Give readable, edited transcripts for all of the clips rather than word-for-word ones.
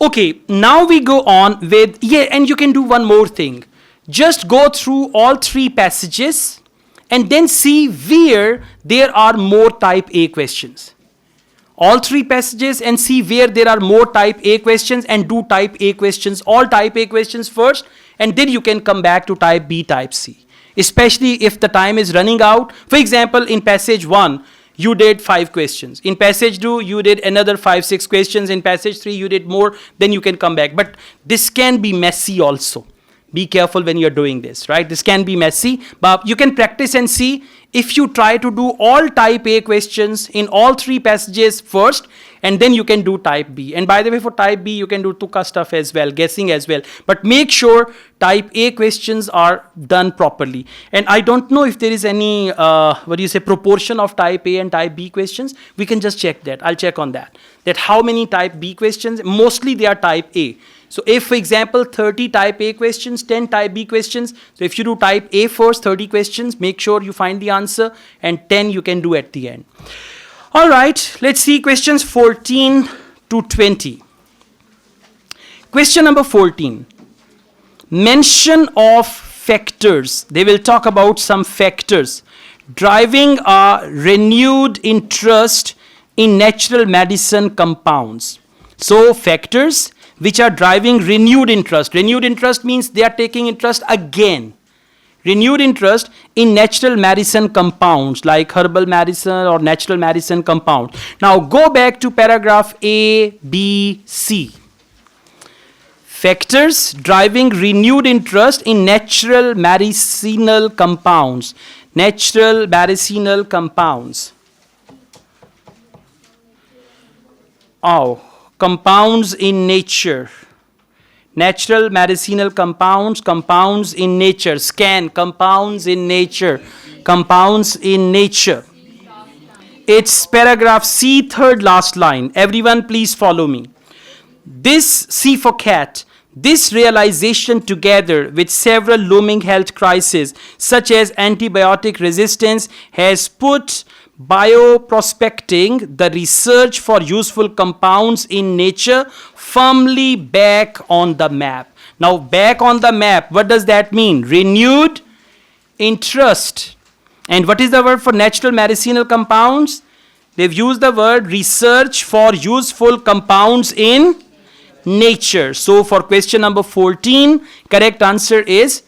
Okay, now we go on with, yeah, and you can do one more thing. Just go through all three passages and then see where there are more type A questions. All three passages and see where there are more type A questions and do type A questions, all type A questions first, and then you can come back to type B, type C. Especially if the time is running out. For example, in passage 1, you did 5 questions. In passage 2, you did another 5-6 questions. In passage 3, you did more. Then you can come back. But this can be messy also. Be careful when you're doing this, right? This can be messy. But you can practice and see if you try to do all type A questions in all 3 passages first, and then you can do type B. And by the way, for type B, you can do Tuka stuff as well, guessing as well. But make sure type A questions are done properly. And I don't know if there is any, proportion of type A and type B questions. We can just check that. I'll check on that. That how many type B questions, mostly they are type A. So if, for example, 30 type A questions, 10 type B questions, so if you do type A first, 30 questions, make sure you find the answer, and 10 you can do at the end. All right, let's see questions 14 to 20. Question number 14. Mention of factors. They will talk about some factors driving a renewed interest in natural medicine compounds. So factors which are driving renewed interest. Renewed interest means they are taking interest again. Renewed interest in natural medicine compounds like herbal medicine or natural medicine compounds. Now go back to paragraph A, B, C. Factors driving renewed interest in natural medicinal compounds. Natural medicinal compounds. Compounds in nature. Natural medicinal compounds, compounds in nature. Scan, compounds in nature. Compounds in nature. It's paragraph C, third last line. Everyone please follow me. This, C for cat, this realization together with several looming health crises such as antibiotic resistance has put bioprospecting, the research for useful compounds in nature, firmly back on the map. Now back on the map, what does that mean? Renewed interest. And what is the word for natural medicinal compounds? They've used the word research for useful compounds in nature. So for question number 14, correct answer is,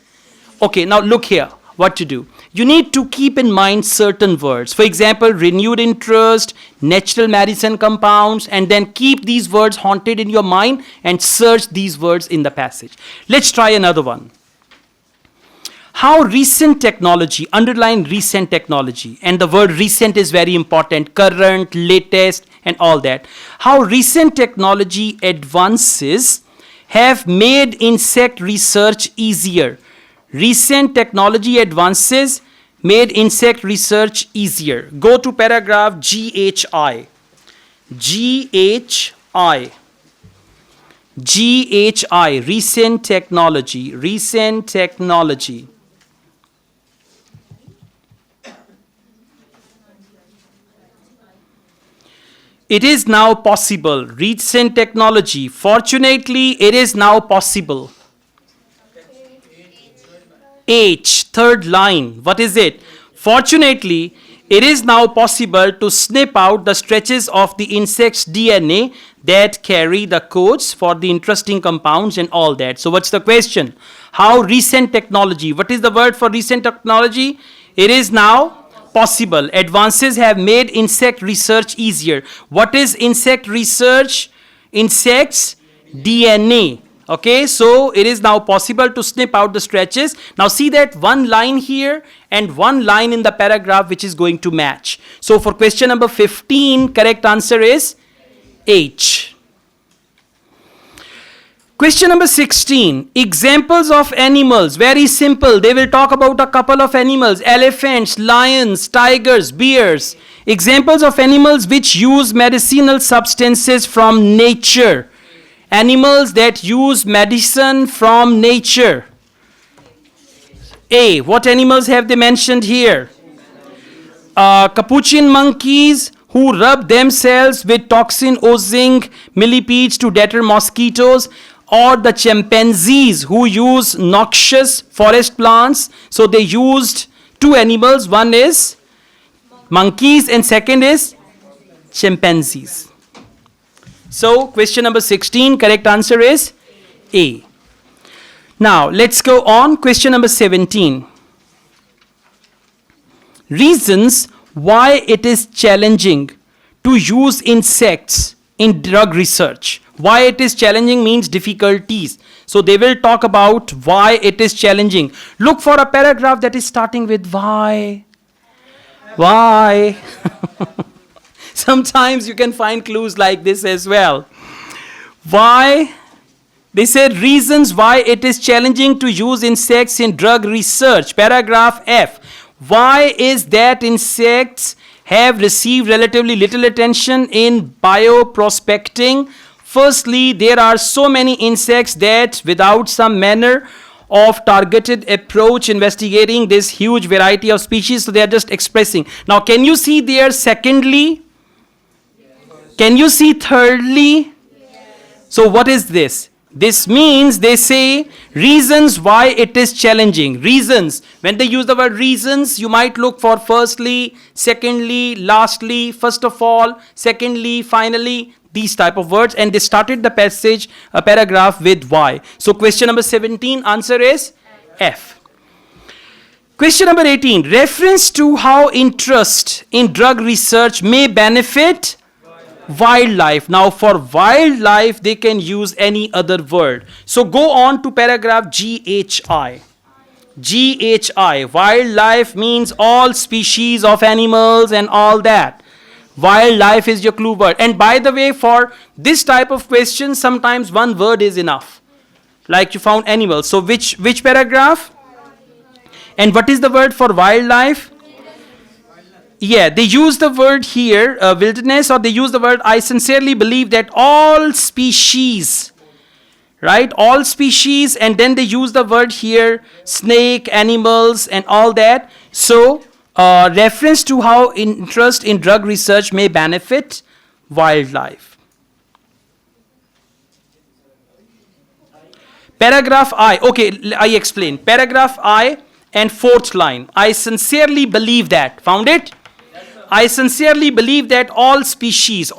okay, now look here, what to do. You need to keep in mind certain words. For example, renewed interest, natural medicine compounds, and then keep these words haunted in your mind and search these words in the passage. Let's try another one. How recent technology, underline recent technology, and the word recent is very important, current, latest, and all that. How recent technology advances have made insect research easier. Recent technology advances made insect research easier. Go to paragraph GHI. GHI. GHI, recent technology. Recent technology. It is now possible. Recent technology. Fortunately, it is now possible. H, third line. What is it? Fortunately, it is now possible to snip out the stretches of the insect's DNA that carry the codes for the interesting compounds and all that. So what's the question? How recent technology? What is the word for recent technology? It is now possible. Advances have made insect research easier. What is insect research? Insects' DNA. Okay, so it is now possible to snip out the stretches. Now see that one line here and one line in the paragraph which is going to match. So for question number 15, correct answer is H. Question number 16, examples of animals, very simple. They will talk about a couple of animals, elephants, lions, tigers, bears. Examples of animals which use medicinal substances from nature. Animals that use medicine from nature. A, what animals have they mentioned here? Capuchin monkeys who rub themselves with toxin oozing millipedes to deter mosquitoes, or the chimpanzees who use noxious forest plants. So they used two animals, one is monkeys and second is chimpanzees. So question number 16, correct answer is A. Now let's go on, question number 17. Reasons why it is challenging to use insects in drug research. Why it is challenging means difficulties. So they will talk about why it is challenging. Look for a paragraph that is starting with why. Why? Sometimes you can find clues like this as well. Why? They said reasons why it is challenging to use insects in drug research. Paragraph F. Why is that insects have received relatively little attention in bioprospecting? Firstly, there are so many insects that without some manner of targeted approach investigating this huge variety of species, so they are just expressing. Now, can you see there secondly? Can you see thirdly? So what is this? This means they say reasons why it is challenging. Reasons. When they use the word reasons, you might look for firstly, secondly, lastly, first of all, secondly, finally, these type of words. And they started the passage, a paragraph with why. So question number 17, answer is F. Question number 18, reference to how interest in drug research may benefit wildlife. Now for wildlife, they can use any other word. So go on to paragraph GHI. GHI, wildlife means all species of animals and all that. Wildlife is your clue word. And by the way, for this type of question, sometimes one word is enough. Like you found animals. So which paragraph? And what is the word for wildlife? Yeah, they use the word here, wilderness, or they use the word, I sincerely believe that all species, right? All species, and then they use the word here, snake, animals, and all that. So, reference to how interest in drug research may benefit wildlife. Paragraph I, okay, I explain. Paragraph I and fourth line. I sincerely believe that. Found it? I sincerely believe that all species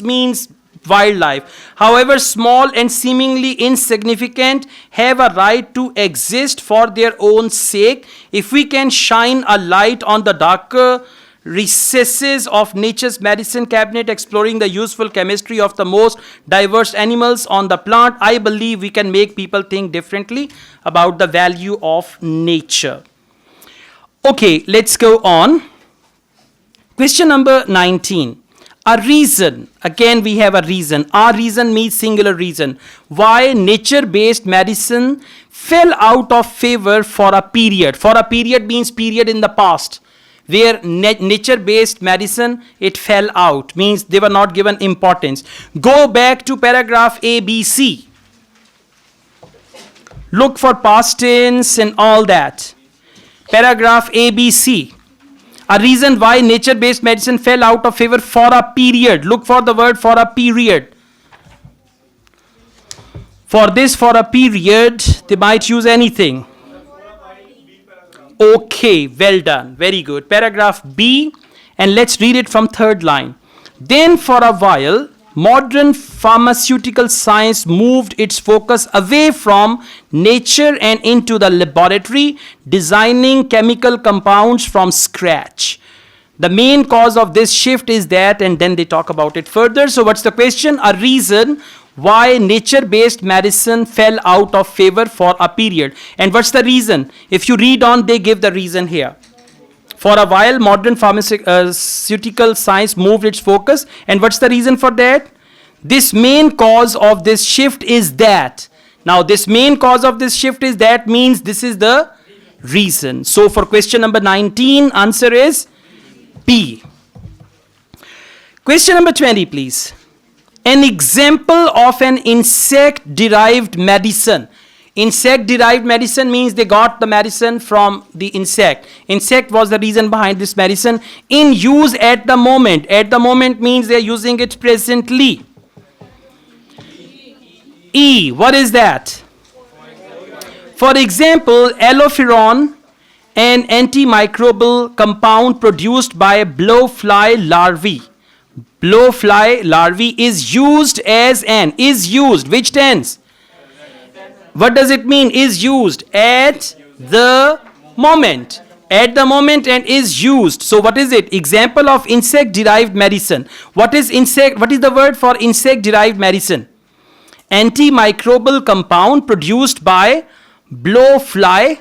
means wildlife, however small and seemingly insignificant, have a right to exist for their own sake. If we can shine a light on the darker recesses of nature's medicine cabinet, exploring the useful chemistry of the most diverse animals on the plant, I believe we can make people think differently about the value of nature. Okay, let's go on. Question number 19. A reason. Again, we have a reason. A reason means singular reason. Why nature-based medicine fell out of favor for a period. For a period means period in the past. Where nature-based medicine, it fell out. Means they were not given importance. Go back to paragraph A, B, C. Look for past tense and all that. Paragraph A, B, C. A reason why nature-based medicine fell out of favor for a period. Look for the word for a period. For this, for a period, they might use anything. Okay, well done. Very good. Paragraph B, and let's read it from third line. Then for a while, modern pharmaceutical science moved its focus away from nature and into the laboratory, designing chemical compounds from scratch. The main cause of this shift is that, and then they talk about it further. So what's the question? A reason why nature-based medicine fell out of favor for a period. And what's the reason? If you read on, they give the reason here. For a while, modern pharmaceutical science moved its focus. And what's the reason for that? This main cause of this shift is that. Now, this main cause of this shift is that means this is the reason. So, for question number 19, answer is B. Question number 20, please. An example of an insect-derived medicine. Insect-derived medicine means they got the medicine from the insect. Insect was the reason behind this medicine. In use at the moment. At the moment means they are using it presently. E. What is that? For example, alloferon, an antimicrobial compound produced by blowfly larvae. Blowfly larvae is used as an, is used, which tense? What does it mean? Is used at the moment. At the moment and is used. So what is it? Example of insect derived medicine. What is insect? What is the word for insect derived medicine? Antimicrobial compound produced by blowfly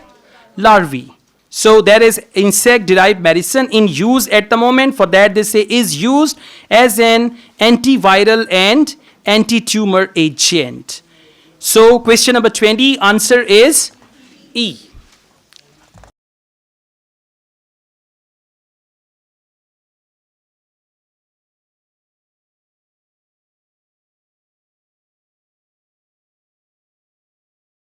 larvae. So there is insect derived medicine in use at the moment. For that they say is used as an antiviral and anti-tumor agent. So question number 20, answer is E.